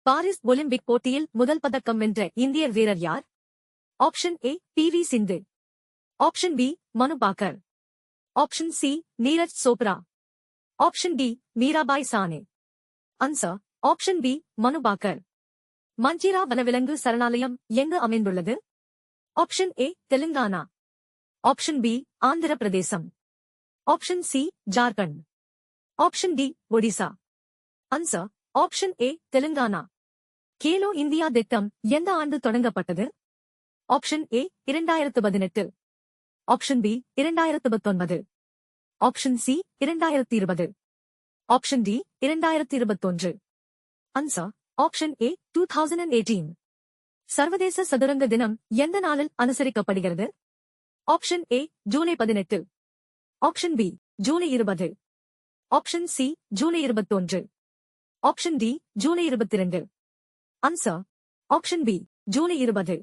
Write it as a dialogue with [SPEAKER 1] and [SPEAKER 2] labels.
[SPEAKER 1] Paris Olympic போட்டியில் முதல் பதக்கம் வென்ற இந்திய வீரர் யார்? Option A PV. Sindhu. Option B Manu Bhaker. Option C Neeraj Chopra. Option D Mirabai Chanu. Answer option B Manu Bhaker. Manjira வனவிலங்கு சரணாலயம் எங்கு அமைந்துள்ளது? Option A Telangana. Option B Andhra பிரதேசம். Option C Jharkhand. Option D Odisha. Answer option A Telangana. Khelo India திட்டம் எந்த ஆண்டு தொடங்கப்பட்டது? Option A 2018. Option B 2019. Option C 2020. Option D 2021. Answer option A 2018. சர்வதேச சதுரங்க தினம் எந்த நாளில் அனுசரிக்கப்படுகிறது? Option A July 18. Option B July 20. Option C July 21. Option D July 22. Answer option B July 20.